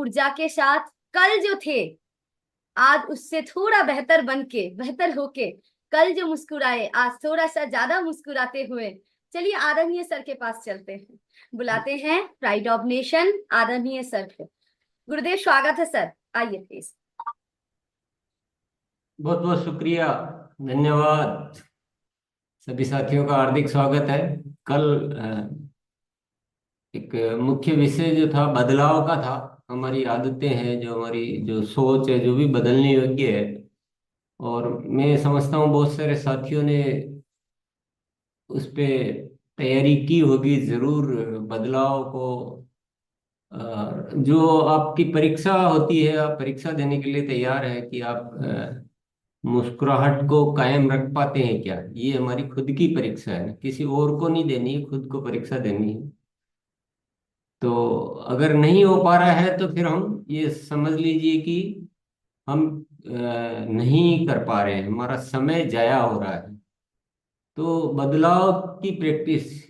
ऊर्जा के साथ कल जो थे, आज उससे थोड़ा बेहतर बन के, बेहतर होके, कल जो मुस्कुराए आज थोड़ा सा ज्यादा मुस्कुराते हुए, चलिए आदरणीय सर के पास चलते हैं। बुलाते हैं प्राइड ऑफ नेशन आदरणीय सर को। गुरुदेव स्वागत है सर, आइए प्लीज। बहुत बहुत शुक्रिया। धन्यवाद। सभी साथियों का हार्दिक स्वागत है। कल एक मुख्य विषय जो था बदलाव का था। हमारी आदतें हैं, जो हमारी जो सोच है, जो भी बदलने योग्य है। और मैं समझता हूँ बहुत सारे साथियों ने उस पे तैयारी की होगी जरूर। बदलाव को जो आपकी परीक्षा होती है, आप परीक्षा देने के लिए तैयार है कि आप मुस्कुराहट को कायम रख पाते हैं क्या। ये हमारी खुद की परीक्षा है, किसी और को नहीं देनी है, खुद को परीक्षा देनी है। तो अगर नहीं हो पा रहा है तो फिर हम ये समझ लीजिए कि हम नहीं कर पा रहे हैं, हमारा समय जाया हो रहा है। तो बदलाव की प्रैक्टिस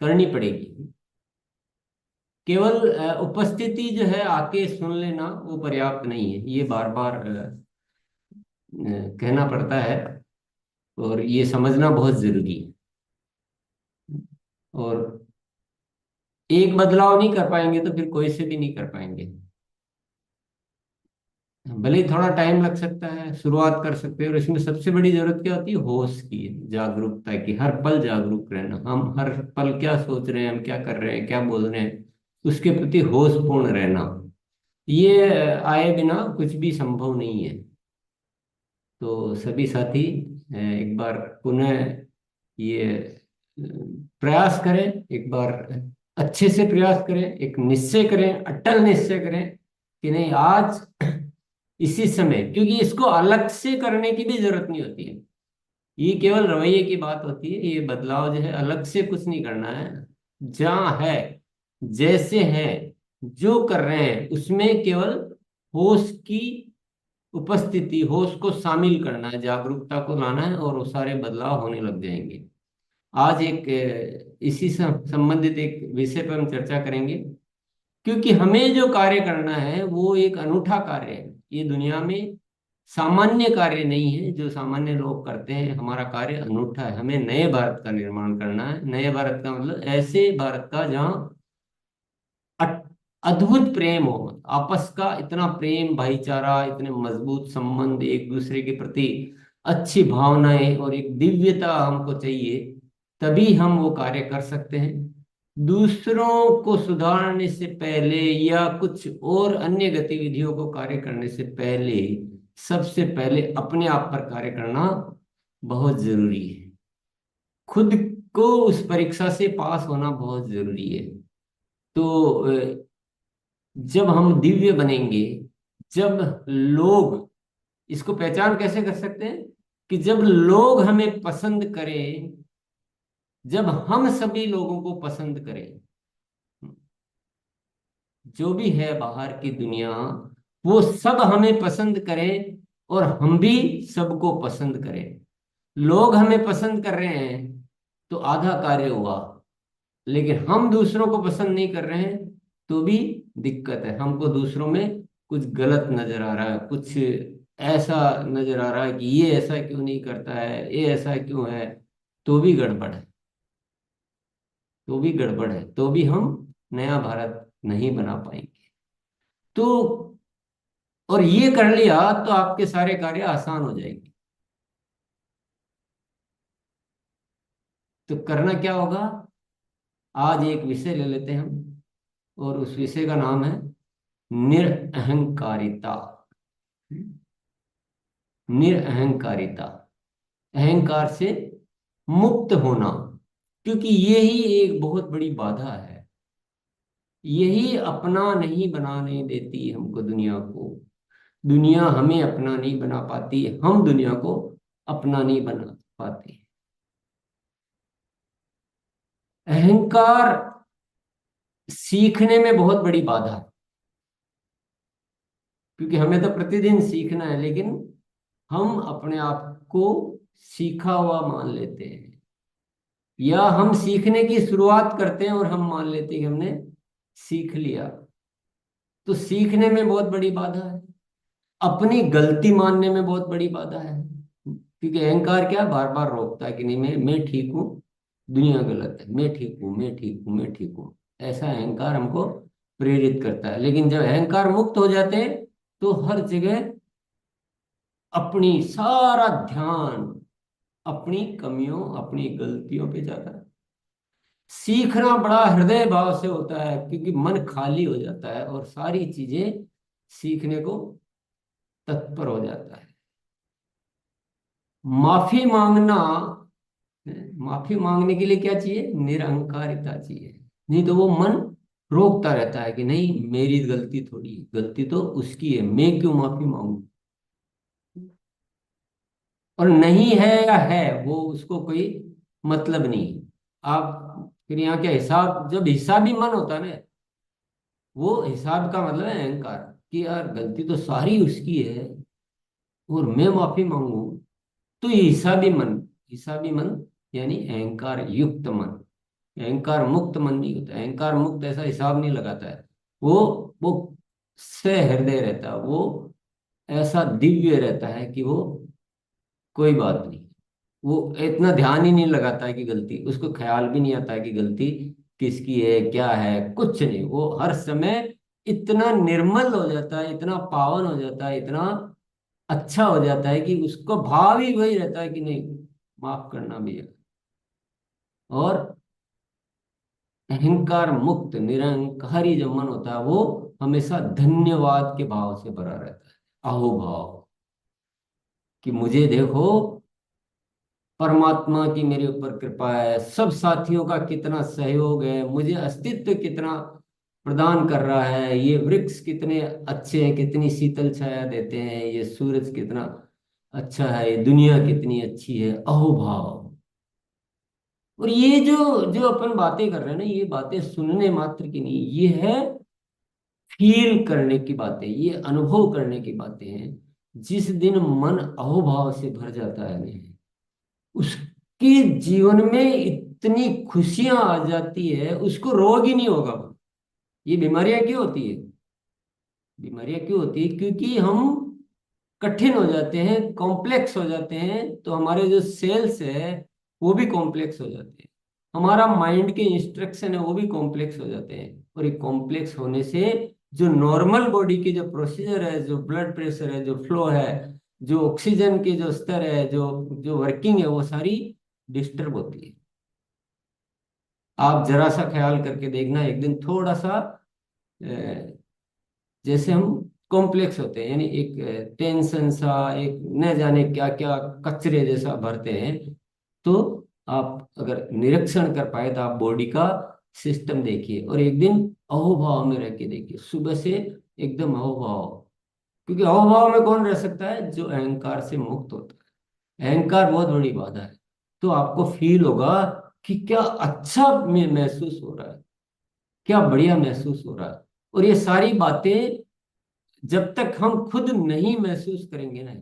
करनी पड़ेगी। केवल उपस्थिति जो है आके सुन लेना वो पर्याप्त नहीं है, ये बार बार कहना पड़ता है। और ये समझना बहुत जरूरी है। और एक बदलाव नहीं कर पाएंगे तो फिर कोई से भी नहीं कर पाएंगे। भले ही थोड़ा टाइम लग सकता है, शुरुआत कर सकते हैं। और इसमें सबसे बड़ी जरूरत क्या होती है? होश की, जागरूकता की। हर पल जागरूक रहना, हम हर पल क्या सोच रहे हैं, हम क्या कर रहे हैं, क्या बोल रहे हैं, उसके प्रति होशपूर्ण रहना। ये आए बिना कुछ भी संभव नहीं है। तो सभी साथी एक बार पुनः ये प्रयास करें। एक बार अच्छे से प्रयास करें, एक निश्चय करें, अटल निश्चय करें कि नहीं, आज इसी समय। क्योंकि इसको अलग से करने की भी जरूरत नहीं होती है, ये केवल रवैये की बात होती है। ये बदलाव जो है अलग से कुछ नहीं करना है। जहाँ है, जैसे है, जो कर रहे हैं उसमें केवल होश की उपस्थिति, होश को शामिल करना है, जागरूकता को लाना है, और वो सारे बदलाव होने लग जाएंगे। आज एक इसी से संबंधित एक विषय पर हम चर्चा करेंगे। क्योंकि हमें जो कार्य करना है वो एक अनूठा कार्य है। ये दुनिया में सामान्य कार्य नहीं है जो सामान्य लोग करते हैं। हमारा कार्य अनूठा है। हमें नए भारत का निर्माण करना है। नए भारत का मतलब ऐसे भारत का जहाँ अट- अद्भुत प्रेम हो, आपस का इतना प्रेम, भाईचारा, इतने मजबूत संबंध, एक दूसरे के प्रति अच्छी भावनाएं और एक दिव्यता हमको चाहिए। तभी हम वो कार्य कर सकते हैं। दूसरों को सुधारने से पहले या कुछ और अन्य गतिविधियों को कार्य करने से पहले सबसे पहले अपने आप पर कार्य करना बहुत जरूरी है। खुद को उस परीक्षा से पास होना बहुत जरूरी है। तो जब हम दिव्य बनेंगे, जब लोग, इसको पहचान कैसे कर सकते हैं? कि जब लोग हमें पसंद करें, जब हम सभी लोगों को पसंद करें, जो भी है बाहर की दुनिया, वो सब हमें पसंद करें और हम भी सबको पसंद करें। लोग हमें पसंद कर रहे हैं तो आधा कार्य हुआ। लेकिन हम दूसरों को पसंद नहीं कर रहे हैं तो भी दिक्कत है। हमको दूसरों में कुछ गलत नजर आ रहा है, कुछ ऐसा नजर आ रहा है कि ये ऐसा क्यों नहीं करता है, ये ऐसा क्यों है, तो भी गड़बड़ है। तो भी गड़बड़ है, तो भी हम नया भारत नहीं बना पाएंगे। तो और ये कर लिया तो आपके सारे कार्य आसान हो जाएंगे। तो करना क्या होगा? आज एक विषय ले लेते हैं हम, और उस विषय का नाम है निरअहंकारिता। निरअहंकारिता, अहंकार से मुक्त होना। क्योंकि यही एक बहुत बड़ी बाधा है। यही अपना नहीं बनाने देती हमको दुनिया को। दुनिया हमें अपना नहीं बना पाती, हम दुनिया को अपना नहीं बना पाते। अहंकार सीखने में बहुत बड़ी बाधा है। क्योंकि हमें तो प्रतिदिन सीखना है, लेकिन हम अपने आप को सीखा हुआ मान लेते हैं। या हम सीखने की शुरुआत करते हैं और हम मान लेते हैं कि हमने सीख लिया। तो सीखने में बहुत बड़ी बाधा है, अपनी गलती मानने में बहुत बड़ी बाधा है। क्योंकि अहंकार क्या, बार बार रोकता है कि नहीं, मैं ठीक हूँ, दुनिया गलत है, मैं ठीक हूँ, मैं ठीक हूँ, मैं ठीक हूँ। ऐसा अहंकार हमको प्रेरित करता है। लेकिन जब अहंकार मुक्त हो जाते हैं तो हर जगह अपनी सारा ध्यान अपनी कमियों, अपनी गलतियों पे जाता है। सीखना बड़ा हृदय भाव से होता है, क्योंकि मन खाली हो जाता है और सारी चीजें सीखने को तत्पर हो जाता है। माफी मांगना, माफी मांगने के लिए क्या चाहिए, निरहंकारिता चाहिए। नहीं तो वो मन रोकता रहता है कि नहीं, मेरी गलती थोड़ी है, गलती तो उसकी है, मैं क्यों माफी मांगू। और नहीं है या है, वो उसको कोई मतलब नहीं। आप फिर यहाँ क्या, हिसाब, जब हिसाबी मन होता है ना, वो हिसाब का मतलब है अहंकार, कि यार गलती तो सारी उसकी है और मैं माफी मांगू। तो ये हिसाबी मन, हिसाबी मन यानी अहंकार युक्त मन। अहंकार मुक्त मन नहीं होता। अहंकार मुक्त ऐसा हिसाब नहीं लगाता है। वो वो सहृदय रहता है, वो ऐसा दिव्य रहता है कि वो कोई बात नहीं, वो इतना ध्यान ही नहीं लगाता है कि गलती, उसको ख्याल भी नहीं आता है कि गलती किसकी है, क्या है, कुछ नहीं। वो हर समय इतना निर्मल हो जाता है, इतना पावन हो जाता है, इतना अच्छा हो जाता है कि उसको भाव ही वही रहता है कि नहीं, माफ करना भी है। और अहंकार मुक्त निरंकारी जो मन होता है वो हमेशा धन्यवाद के भाव से भरा रहता है। अहोभाव, कि मुझे देखो, परमात्मा की मेरे ऊपर कृपा है, सब साथियों का कितना सहयोग है, मुझे अस्तित्व कितना प्रदान कर रहा है, ये वृक्ष कितने अच्छे हैं, कितनी शीतल छाया देते हैं, ये सूरज कितना अच्छा है, ये दुनिया कितनी अच्छी है। अहोभाव। और ये जो जो अपन बातें कर रहे हैं ना, ये बातें सुनने मात्र की नहीं, ये है फील करने की बातें, ये अनुभव करने की बातें हैं। जिस दिन मन अहोभाव से भर जाता है ना, उसके जीवन में इतनी खुशियां आ जाती है, उसको रोग ही नहीं होगा। ये बीमारियां क्यों होती है, बीमारियां क्यों होती है, क्योंकि हम कठिन हो जाते हैं, कॉम्प्लेक्स हो जाते हैं। तो हमारे जो सेल्स है वो भी कॉम्प्लेक्स हो जाते हैं, हमारा माइंड के इंस्ट्रक्शन है वो भी कॉम्प्लेक्स हो जाते हैं। और ये कॉम्प्लेक्स होने से जो नॉर्मल बॉडी के जो प्रोसीजर है, जो ब्लड प्रेशर है, जो फ्लो है, जो ऑक्सीजन के जो स्तर है, जो जो वर्किंग है, वो सारी डिस्टर्ब होती है। आप जरा सा ख्याल करके देखना, एक दिन थोड़ा सा जैसे हम कॉम्प्लेक्स होते हैं, यानी एक टेंशन सा, एक न जाने क्या क्या कचरे जैसा भरते हैं। तो आप अगर निरीक्षण कर पाए तो आप बॉडी का सिस्टम देखिए, और एक दिन अहोभाव में रह के देखिए, सुबह से एकदम अहोभाव। क्योंकि अहोभाव में कौन रह सकता है, जो अहंकार से मुक्त होता है। अहंकार बहुत बड़ी बाधा है। तो आपको फील होगा कि क्या अच्छा में महसूस हो रहा है, क्या बढ़िया महसूस हो रहा है। और ये सारी बातें जब तक हम खुद नहीं महसूस करेंगे ना,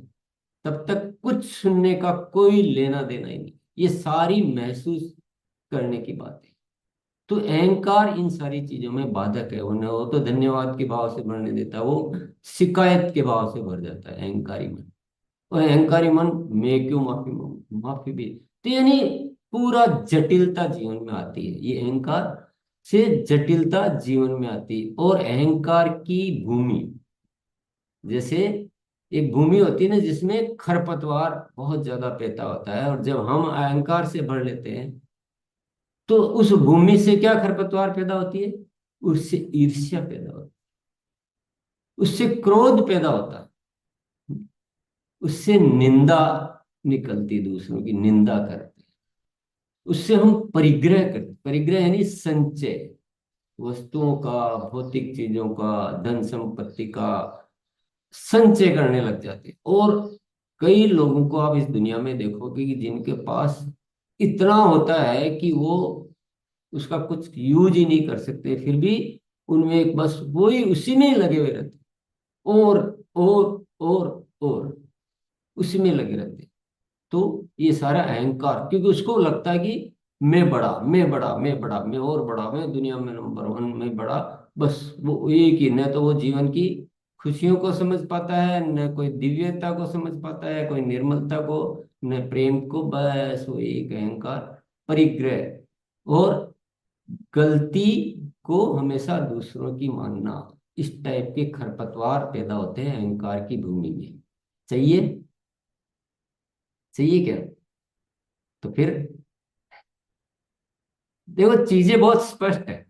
तब तक कुछ सुनने का कोई लेना देना ही नहीं। ये सारी महसूस करने की बात है। तो अहंकार इन सारी चीजों में बाधक है। वो न हो तो धन्यवाद के भाव से भरने देता, वो शिकायत के भाव से भर जाता है अहंकारी मन। और अहंकारी मन, मैं क्यों माफी मांगू, माफी भी। तो यानी पूरा जटिलता जीवन में आती है, ये अहंकार से जटिलता जीवन में आती है। और अहंकार की भूमि, जैसे एक भूमि होती है ना जिसमें खरपतवार बहुत ज्यादा पैदा होता है, और जब हम अहंकार से भर लेते हैं तो उस भूमि से क्या खरपतवार पैदा होती है, उससे ईर्ष्या पैदा होती है, उससे क्रोध पैदा होता है, उससे निंदा निकलती, दूसरों की निंदा करते हैं, उससे हम परिग्रह करते। परिग्रह यानी संचय, वस्तुओं का, भौतिक चीजों का, धन संपत्ति का संचय करने लग जाते हैं। और कई लोगों को आप इस दुनिया में देखोगे कि जिनके पास इतना होता है कि वो उसका कुछ यूज ही नहीं कर सकते, फिर भी उनमें एक बस वही उसी में ही लगे हुए रहते, और और उसी में लगे रहते। तो ये सारा अहंकार, क्योंकि उसको लगता है कि मैं बड़ा, मैं बड़ा, मैं बड़ा, मैं और बड़ा, मैं दुनिया में नंबर वन, मैं बड़ा। बस वो एक ही, न तो वो जीवन की खुशियों को समझ पाता है, न कोई दिव्यता को समझ पाता है, कोई निर्मलता को, न प्रेम को। बस वो एक अहंकार, परिग्रह और गलती को हमेशा दूसरों की मानना, इस टाइप के खरपतवार पैदा होते हैं अहंकार की भूमि में। चाहिए? चाहिए क्या? तो फिर देखो, चीजें बहुत स्पष्ट है,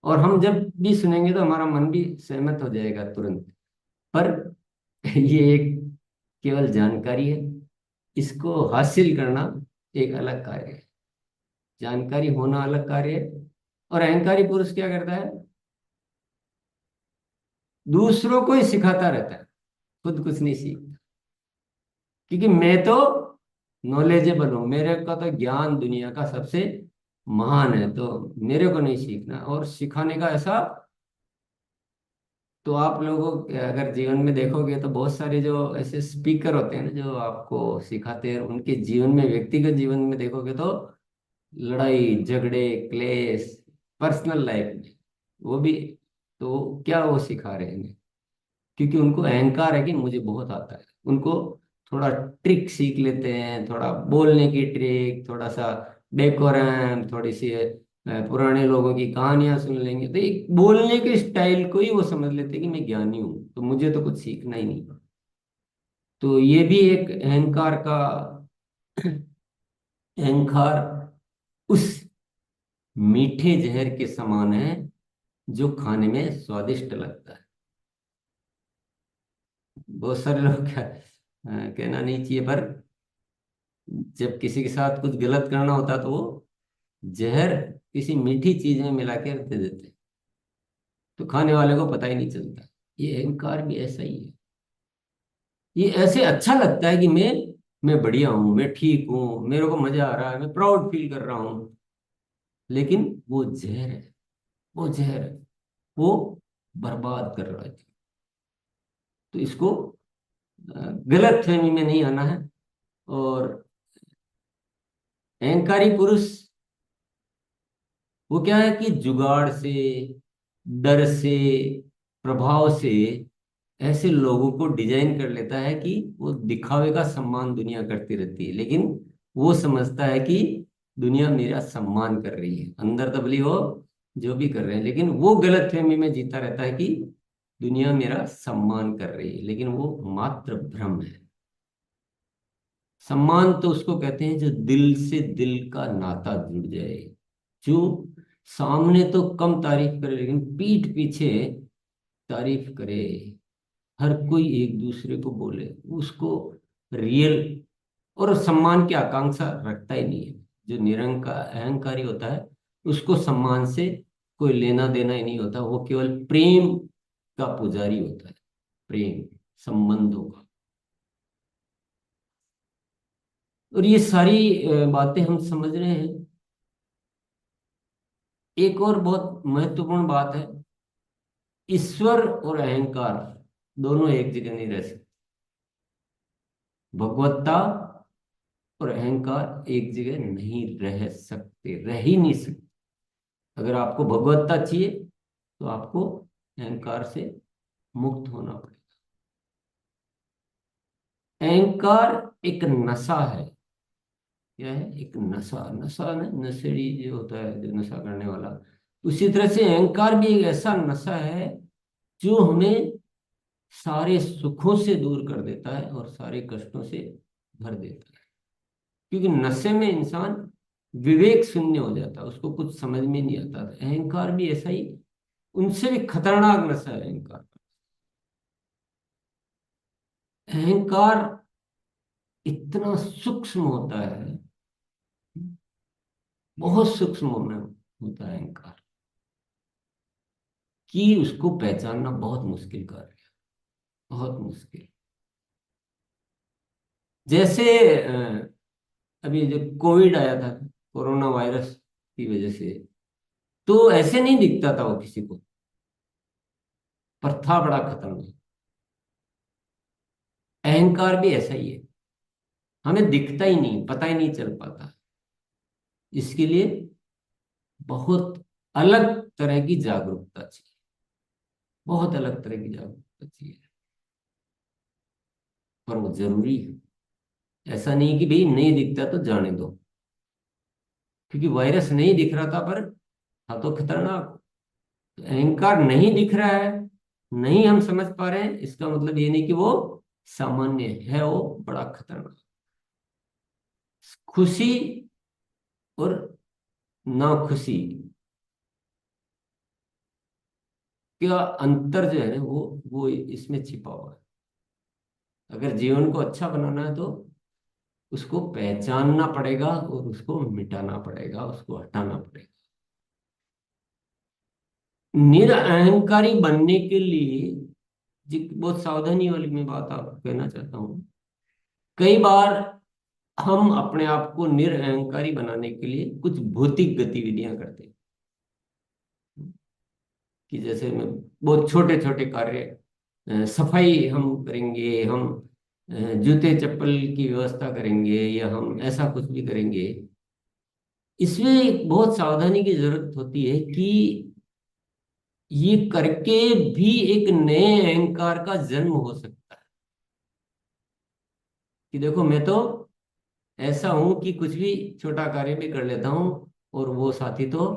और हम जब भी सुनेंगे तो हमारा मन भी सहमत हो जाएगा तुरंत। पर ये एक केवल जानकारी है, इसको हासिल करना एक अलग कार्य है। जानकारी होना अलग कार्य है। और अहंकारी पुरुष क्या करता है? दूसरों को ही सिखाता रहता है, खुद कुछ नहीं सीखता। क्योंकि मैं तो नॉलेजेबल हूं, मेरे का तो ज्ञान दुनिया का सबसे महान है, तो मेरे को नहीं सीखना। और सिखाने का ऐसा, तो आप लोगों अगर जीवन में देखोगे तो बहुत सारे जो ऐसे स्पीकर होते हैं ना, जो आपको सिखाते हैं, उनके जीवन में, व्यक्तिगत जीवन में देखोगे तो लड़ाई झगड़े क्लेश, पर्सनल लाइफ में वो भी, तो क्या वो सिखा रहे हैं? क्योंकि उनको अहंकार है कि मुझे बहुत आता है। उनको थोड़ा ट्रिक सीख लेते हैं, थोड़ा बोलने की ट्रिक, थोड़ा सा डेकोरम, थोड़ी सी पुराने लोगों की कहानियां सुन लेंगे, तो एक बोलने के स्टाइल को ही वो समझ लेते हैं कि मैं ज्ञानी हूँ, तो मुझे तो कुछ सीखना ही नहीं। तो ये भी एक अहंकार का, अहंकार उस मीठे जहर के समान है जो खाने में स्वादिष्ट लगता है। बहुत सारे लोग क्या, कहना नहीं चाहिए, पर जब किसी के साथ कुछ गलत करना होता तो वो जहर किसी मीठी चीज में मिला के दे देते, तो खाने वाले को पता ही नहीं चलता। ये अहंकार भी ऐसा ही है। ये ऐसे अच्छा लगता है कि मैं बढ़िया हूँ, मैं ठीक हूँ, मेरे को मजा आ रहा है, मैं प्राउड फील कर रहा हूँ। लेकिन वो जहर है, वो जहर है, वो बर्बाद कर रहा है। तो इसको गलत फहमी में नहीं आना है। और अहंकारी पुरुष वो क्या है कि जुगाड़ से, डर से, प्रभाव से ऐसे लोगों को डिजाइन कर लेता है कि वो दिखावे का सम्मान दुनिया करती रहती है, लेकिन वो समझता है कि दुनिया मेरा सम्मान कर रही है। अंदर तबली वो जो भी कर रहे हैं, लेकिन वो गलत फहमी में जीता रहता है कि दुनिया मेरा सम्मान कर रही है, लेकिन वो मात्र भ्रम है। सम्मान तो उसको कहते हैं जो दिल से दिल का नाता जुड़ जाए, जो सामने तो कम तारीफ करे लेकिन पीठ पीछे तारीफ करे, हर कोई एक दूसरे को बोले, उसको रियल और सम्मान की आकांक्षा रखता ही नहीं है। जो निरंकार अहंकारी होता है, उसको सम्मान से कोई लेना देना ही नहीं होता, वो केवल प्रेम का पुजारी होता है, प्रेम संबंधों का। और ये सारी बातें हम समझ रहे हैं। एक और बहुत महत्वपूर्ण बात है, ईश्वर और अहंकार दोनों एक जगह नहीं रह सकते। भगवत्ता और अहंकार एक जगह नहीं रह सकते, रह ही नहीं सकते। अगर आपको भगवत्ता चाहिए तो आपको अहंकार से मुक्त होना पड़ेगा। अहंकार एक नशा है। क्या है? एक नशा। नशा ना, नशेड़ी जो होता है, जो नशा करने वाला, उसी तरह से अहंकार भी एक ऐसा नशा है जो हमें सारे सुखों से दूर कर देता है और सारे कष्टों से भर देता है। क्योंकि नशे में इंसान विवेक शून्य हो जाता है, उसको कुछ समझ में नहीं आता। अहंकार भी ऐसा ही, उनसे भी खतरनाक नशा है अहंकार। अहंकार इतना सूक्ष्म होता है, बहुत सूक्ष्म में होता है अहंकार, कि उसको पहचानना बहुत मुश्किल कार्य है, बहुत मुश्किल। जैसे अभी जब कोविड आया था, कोरोना वायरस की वजह से, तो ऐसे नहीं दिखता था वो किसी को, पर था बड़ा खतरनाक। अहंकार भी ऐसा ही है, हमें दिखता ही नहीं, पता ही नहीं चल पाता। इसके लिए बहुत अलग तरह की जागरूकता चाहिए, बहुत अलग तरह की जागरूकता चाहिए। पर वो जरूरी है। ऐसा नहीं कि भाई नहीं दिखता तो जाने दो, क्योंकि वायरस नहीं दिख रहा था पर था तो खतरनाक। अहंकार नहीं दिख रहा है, नहीं हम समझ पा रहे हैं, इसका मतलब ये नहीं कि वो सामान्य है, वो बड़ा खतरनाक। खुशी और नाखुशी का अंतर जो है ना, वो इसमें छिपा हुआ है। अगर जीवन को अच्छा बनाना है तो उसको पहचानना पड़ेगा और उसको मिटाना पड़ेगा, उसको हटाना पड़ेगा। निरअहंकारी बनने के लिए जी बहुत सावधानी वाली मैं बात आपको कहना चाहता हूँ। कई बार हम अपने आप को निरअहंकारी बनाने के लिए कुछ भौतिक गतिविधियां करते हैं, कि जैसे मैं बहुत छोटे छोटे कार्य, सफाई हम करेंगे, हम जूते चप्पल की व्यवस्था करेंगे, या हम ऐसा कुछ भी करेंगे। इसमें एक बहुत सावधानी की जरूरत होती है कि ये करके भी एक नए अहंकार का जन्म हो सकता है। कि देखो मैं तो ऐसा हूं कि कुछ भी छोटा कार्य भी कर लेता हूं और वो साथी तो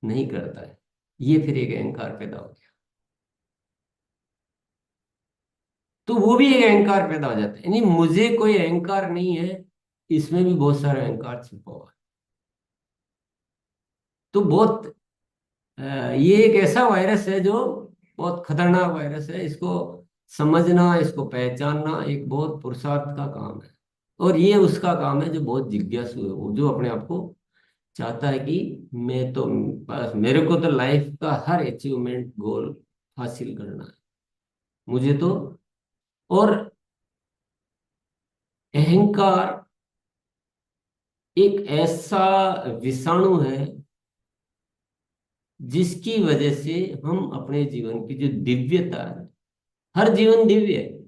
नहीं करता है, ये फिर एक अहंकार पैदा हो गया। तो वो भी एक अहंकार पैदा हो जाता है, यानी मुझे कोई अहंकार नहीं है, इसमें भी बहुत सारा अहंकार छिपा हुआ है। तो बहुत ये एक ऐसा वायरस है जो बहुत खतरनाक वायरस है। इसको समझना, इसको पहचानना एक बहुत पुरुषार्थ का काम है। और ये उसका काम है जो बहुत जिज्ञासु है, वो जो अपने आप को चाहता है कि मैं तो, बस मेरे को तो लाइफ का हर अचीवमेंट गोल हासिल करना है मुझे तो। और अहंकार एक ऐसा विषाणु है जिसकी वजह से हम अपने जीवन की जो दिव्यता है, हर जीवन दिव्य है,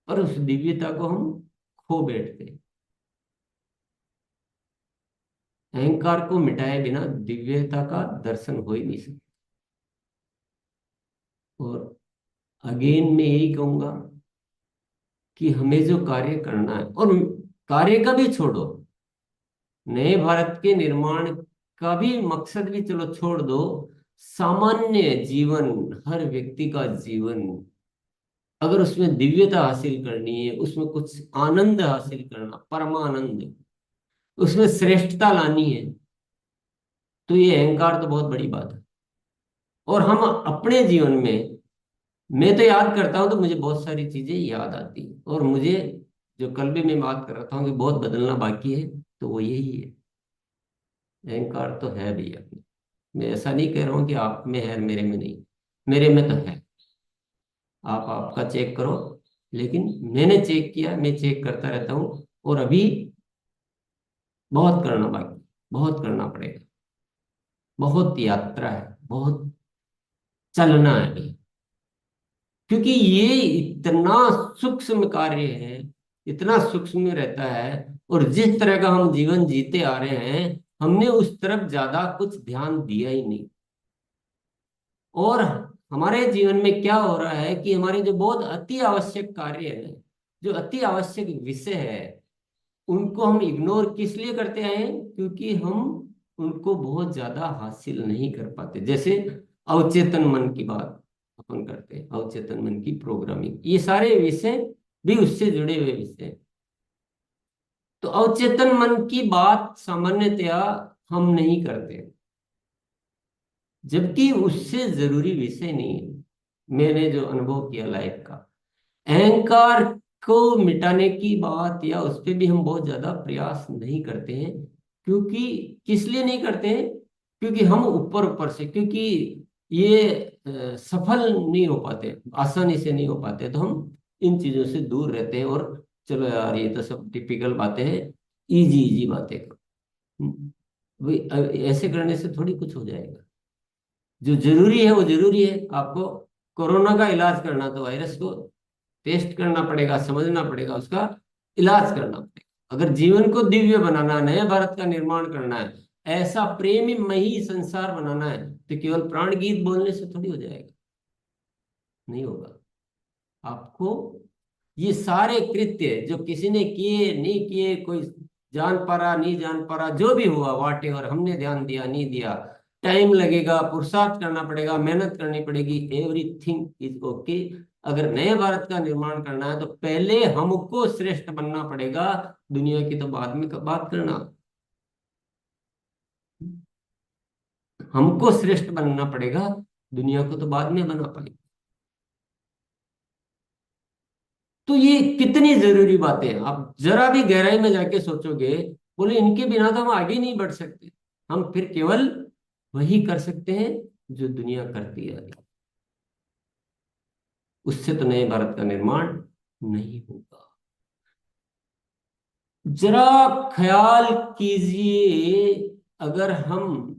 और उस दिव्यता को हम खो बैठते हैं। अहंकार को मिटाए बिना दिव्यता का दर्शन हो ही नहीं सकता। और अगेन मैं यही कहूंगा कि हमें जो कार्य करना है, और कार्य का भी छोड़ो, नए भारत के निर्माण का भी मकसद भी चलो छोड़ दो, सामान्य जीवन, हर व्यक्ति का जीवन अगर उसमें दिव्यता हासिल करनी है, उसमें कुछ आनंद हासिल करना, परमानंद, उसमें श्रेष्ठता लानी है, तो ये अहंकार तो बहुत बड़ी बात है। और हम अपने जीवन में, मैं तो याद करता हूं तो मुझे बहुत सारी चीजें याद आती हैं, और मुझे जो कल भी मैं बात कर रहा था कि बहुत बदलना बाकी है, तो वो यही है। अहंकार तो है भैया। मैं ऐसा नहीं कह रहा हूँ कि आप में है मेरे में नहीं, मेरे में तो है। आप आपका चेक करो, लेकिन मैंने चेक किया, मैं चेक करता रहता हूँ, और अभी बहुत करना बाकी, बहुत करना पड़ेगा। बहुत यात्रा है, बहुत चलना है अभी, क्योंकि ये इतना सूक्ष्म कार्य है, इतना सूक्ष्म रहता है। और जिस तरह का हम जीवन जीते आ रहे हैं, हमने उस तरफ ज्यादा कुछ ध्यान दिया ही नहीं। और हमारे जीवन में क्या हो रहा है कि हमारे जो बहुत अति आवश्यक कार्य है, जो अति आवश्यक विषय है, उनको हम इग्नोर किस लिए करते हैं? क्योंकि हम उनको बहुत ज्यादा हासिल नहीं कर पाते। जैसे अवचेतन मन की बात अपन करते हैं, अवचेतन मन की प्रोग्रामिंग, ये सारे विषय भी उससे जुड़े हुए विषय हैं। तो अवचेतन मन की बात सामान्यतया हम नहीं करते, जबकि उससे जरूरी विषय नहीं है। मैंने जो अनुभव किया लाइफ का, अहंकार को मिटाने की बात या उस पे भी हम बहुत ज्यादा प्रयास नहीं करते हैं। क्योंकि किस लिए नहीं करते हैं? क्योंकि हम ऊपर ऊपर से, क्योंकि ये सफल नहीं हो पाते, आसानी से नहीं हो पाते, तो हम इन चीजों से दूर रहते हैं। और चलो यार, ये तो सब टिपिकल बातें हैं, इजी इजी बातें करो। भाई ऐसे करने से थोड़ी कुछ हो जाएगा। जो जरूरी है वो जरूरी है। आपको कोरोना का इलाज करना, तो वायरस को टेस्ट करना पड़ेगा, समझना पड़ेगा, उसका इलाज करना पड़ेगा। अगर जीवन को दिव्य बनाना है, नए भारत का निर्माण करना है, ऐसा प्रेममयी संसार बनाना है, तो केवल प्राण गीत बोलने से थोड़ी हो जाएगा, नहीं होगा। आपको ये सारे कृत्य जो किसी ने किए नहीं किए, कोई जान पा रहा नहीं जान पा रहा, जो भी हुआ वाट एवर, हमने ध्यान दिया नहीं दिया, टाइम लगेगा, पुरुषार्थ करना पड़ेगा, मेहनत करनी पड़ेगी, एवरीथिंग इज ओके। अगर नए भारत का निर्माण करना है तो पहले हमको श्रेष्ठ बनना पड़ेगा, दुनिया की तो बाद में बात करना। हमको श्रेष्ठ बनना पड़ेगा, दुनिया को तो बाद में बना पाएंगे। तो ये कितनी जरूरी बातें हैं, आप जरा भी गहराई में जाके सोचोगे, बोले इनके बिना तो हम आगे नहीं बढ़ सकते। हम फिर केवल वही कर सकते हैं जो दुनिया करती आ रही, उससे तो नए भारत का निर्माण नहीं होगा। जरा ख्याल कीजिए, अगर हम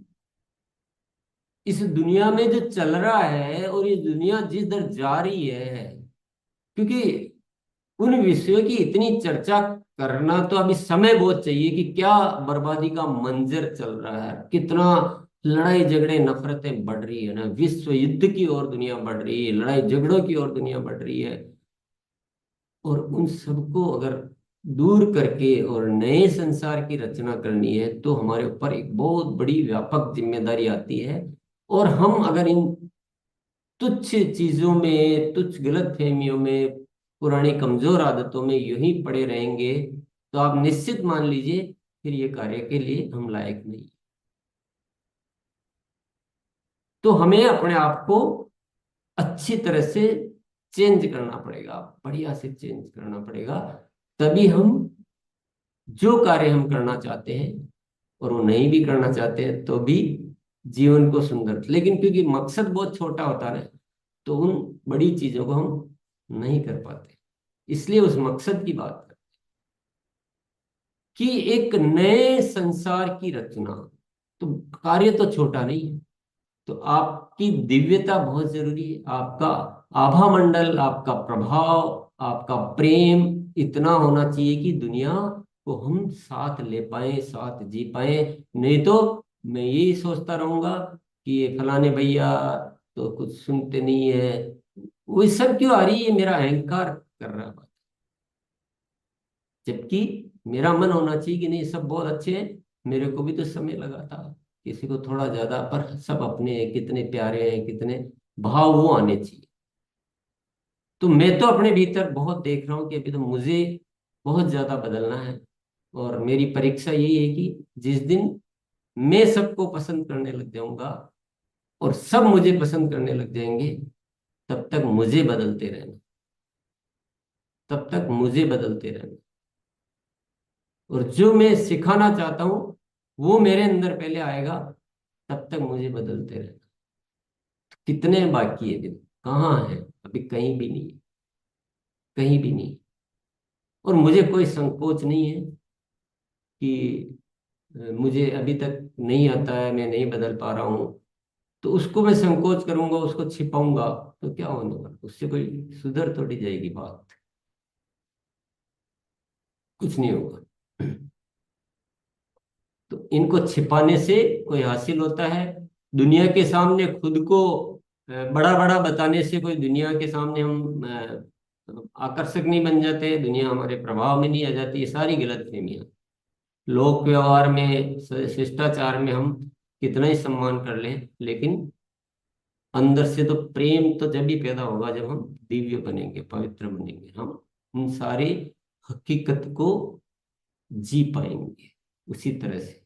इस दुनिया में जो चल रहा है और ये दुनिया जिस दर जा रही है, क्योंकि उन विषयों की इतनी चर्चा करना तो अभी समय बहुत चाहिए कि क्या बर्बादी का मंजर चल रहा है, कितना लड़ाई झगड़े नफरतें बढ़ रही है ना, विश्व युद्ध की ओर दुनिया बढ़ रही है, लड़ाई झगड़ों की ओर दुनिया बढ़ रही है। और उन सबको अगर दूर करके और नए संसार की रचना करनी है तो हमारे ऊपर एक बहुत बड़ी व्यापक जिम्मेदारी आती है। और हम अगर इन तुच्छ चीजों में, तुच्छ गलत फहमियों में, पुरानी कमजोर आदतों में यूं ही पड़े रहेंगे, तो आप निश्चित मान लीजिए फिर ये कार्य के लिए हम लायक नहीं। तो हमें अपने आप को अच्छी तरह से चेंज करना पड़ेगा, बढ़िया से चेंज करना पड़ेगा, तभी हम जो कार्य हम करना चाहते हैं, और वो नहीं भी करना चाहते हैं तो भी जीवन को सुंदर, लेकिन क्योंकि मकसद बहुत छोटा होता है तो उन बड़ी चीजों को हम नहीं कर पाते। इसलिए उस मकसद की बात करें कि एक नए संसार की रचना, तो कार्य तो छोटा नहीं है। तो आपकी दिव्यता बहुत जरूरी है, आपका आभा मंडल, आपका प्रभाव, आपका प्रेम इतना होना चाहिए कि दुनिया को हम साथ ले पाए, साथ जी पाए। नहीं तो मैं यही सोचता रहूंगा कि ये फलाने भैया तो कुछ सुनते नहीं है, वो सब क्यों आ रही है, मेरा अहंकार कर रहा है बात। जबकि मेरा मन होना चाहिए कि नहीं सब बहुत अच्छे हैं, मेरे को भी तो समय लगा था, किसी को थोड़ा ज्यादा, पर सब अपने हैं, कितने प्यारे हैं, कितने भाव वो आने चाहिए। तो मैं तो अपने भीतर बहुत देख रहा हूँ कि अभी तो मुझे बहुत ज्यादा बदलना है। और मेरी परीक्षा यही है कि जिस दिन मैं सबको पसंद करने लग जाऊंगा और सब मुझे पसंद करने लग जाएंगे, तब तक मुझे बदलते रहना, तब तक मुझे बदलते रहना। और जो मैं सिखाना चाहता हूँ वो मेरे अंदर पहले आएगा, तब तक मुझे बदलते रहना। कितने बाकी है दिन, कहाँ है, अभी कहीं भी नहीं है, कहीं भी नहीं। और मुझे कोई संकोच नहीं है कि मुझे अभी तक नहीं आता है, मैं नहीं बदल पा रहा हूँ, तो उसको मैं संकोच करूंगा, उसको छिपाऊंगा, तो क्या होने वाला, उससे कोई सुधर थोड़ी जाएगी बात, कुछ नहीं होगा। तो इनको छिपाने से कोई हासिल होता है, दुनिया के सामने खुद को बड़ा बड़ा बताने से कोई दुनिया के सामने हम आकर्षक नहीं बन जाते, दुनिया हमारे प्रभाव में नहीं आ जाती, ये सारी गलत फहमियाँ। लोक व्यवहार में, शिष्टाचार में हम कितना ही सम्मान कर लें, लेकिन अंदर से तो प्रेम तो जब भी पैदा होगा जब हम दिव्य बनेंगे, पवित्र बनेंगे, हम उन सारी हकीकत को जी पाएंगे उसी तरह से।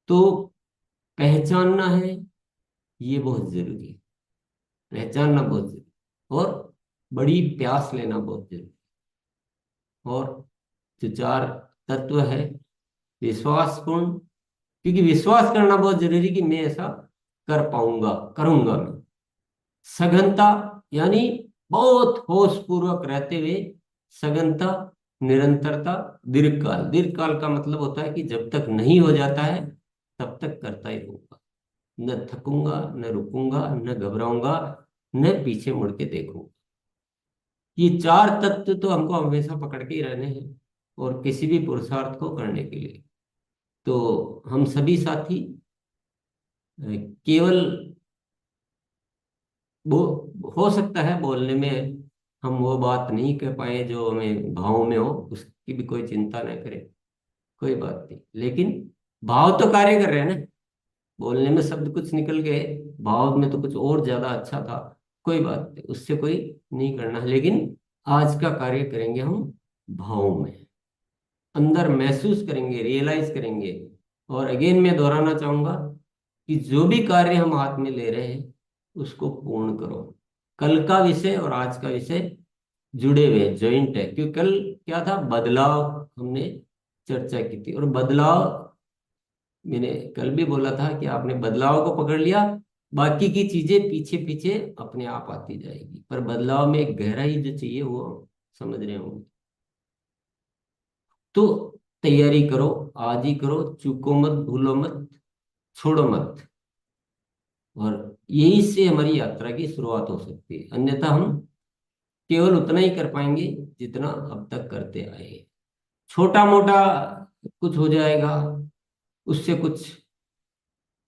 तो पहचानना है, ये बहुत जरूरी है, पहचानना बहुत जरूरी, और बड़ी प्यास लेना बहुत जरूरी। और जो चार तत्व है, विश्वासपूर्ण, क्योंकि विश्वास करना बहुत जरूरी कि मैं ऐसा कर पाऊंगा, करूंगा मैं। सघनता, यानी बहुत होश पूर्वक रहते हुए, सघनता, निरंतरता, दीर्घकाल। दीर्घकाल का मतलब होता है कि जब तक नहीं हो जाता है तब तक करता ही रहूंगा, न थकूंगा, न रुकूंगा, न घबराऊंगा, न पीछे मुड़ के देखूंगा। ये चार तत्व तो हमको हमेशा पकड़ के ही रहने हैं, और किसी भी पुरुषार्थ को करने के लिए। तो हम सभी साथी केवल वो हो सकता है बोलने में हम वो बात नहीं कह पाए जो हमें भाव में हो, उसकी भी कोई चिंता न करें, कोई बात नहीं। लेकिन भाव तो कार्य कर रहे हैं ना, बोलने में शब्द कुछ निकल गए, भाव में तो कुछ और ज्यादा अच्छा था, कोई बात नहीं, उससे कोई नहीं करना है। लेकिन आज का कार्य करेंगे हम भाव में, अंदर महसूस करेंगे, रियलाइज करेंगे। और अगेन मैं दोहराना चाहूंगा कि जो भी कार्य हम हाथ में ले रहे हैं उसको पूर्ण करो। कल का विषय और आज का विषय जुड़े हुए हैं, जॉइंट है। क्योंकि कल क्या था, बदलाव हमने चर्चा की थी, और बदलाव मैंने कल भी बोला था कि आपने बदलाव को पकड़ लिया, बाकी की चीजें पीछे पीछे अपने आप आती जाएगी। पर बदलाव में एक गहराई जो चाहिए वो समझ रहे होंगे। तो तैयारी करो, आज ही करो, चूको मत, भूलो मत, छोड़ो मत। और यही से हमारी यात्रा की शुरुआत हो सकती है। अन्यथा हम केवल उतना ही कर पाएंगे जितना अब तक करते आए हैं। छोटा मोटा कुछ हो जाएगा, उससे कुछ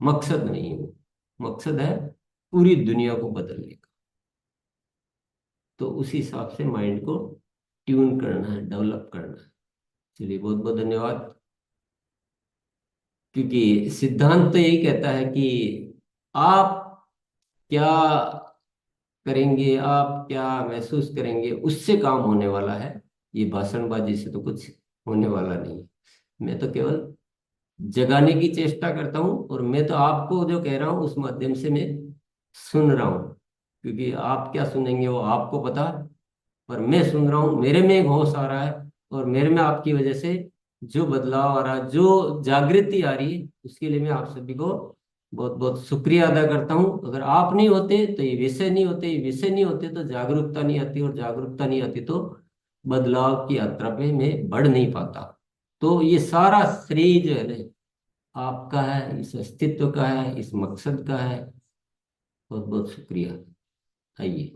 मकसद नहीं है। वो मकसद है पूरी दुनिया को बदलने का। तो उसी हिसाब से माइंड को ट्यून करना है, डेवलप करना है। चलिए, बहुत बहुत धन्यवाद। क्योंकि सिद्धांत तो यही कहता है कि आप क्या करेंगे, आप क्या महसूस करेंगे, उससे काम होने वाला है। ये भाषणबाजी से तो कुछ होने वाला नहीं है। मैं तो केवल जगाने की चेष्टा करता हूँ, और मैं तो आपको जो कह रहा हूँ उस माध्यम से मैं सुन रहा हूँ। क्योंकि आप क्या सुनेंगे वो आपको पता, पर मैं सुन रहा हूँ, मेरे में एक होश आ रहा है, और मेरे में आपकी वजह से जो बदलाव आ रहा है, जो जागृति आ रही है, उसके लिए मैं आप सभी को बहुत बहुत शुक्रिया अदा करता हूँ। अगर आप नहीं होते तो ये विषय नहीं होते, ये विषय नहीं होते तो जागरूकता नहीं आती, और जागरूकता नहीं आती तो बदलाव की यात्रा पे मैं बढ़ नहीं पाता। तो ये सारा श्रेय जो है ना, आपका है, इस अस्तित्व का है, इस मकसद का है। बहुत बहुत शुक्रिया। आइए।